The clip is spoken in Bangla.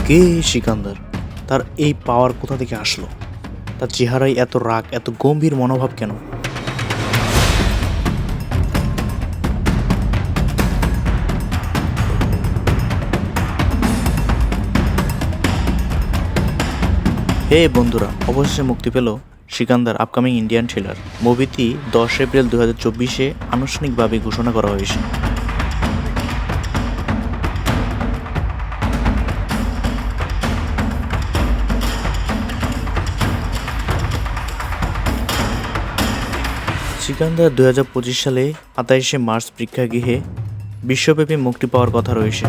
কে এই সিকান্দার? তার এই পাওয়ার কোথা থেকে আসলো? তার চেহারায় এত রাগ, এত গম্ভীর মনোভাব কেন? হে বন্ধুরা, অবশেষে মুক্তি পেল সিকান্দার আপকামিং ইন্ডিয়ান থ্রিলার। মুভিটি 10 এপ্রিল 2024-এ আনুষ্ঠানিকভাবে ঘোষণা করা হয়েছে। সিকান্দার 2025 সালে 27শে মার্চ প্রেক্ষাগৃহে বিশ্বব্যাপী মুক্তি পাওয়ার কথা রয়েছে।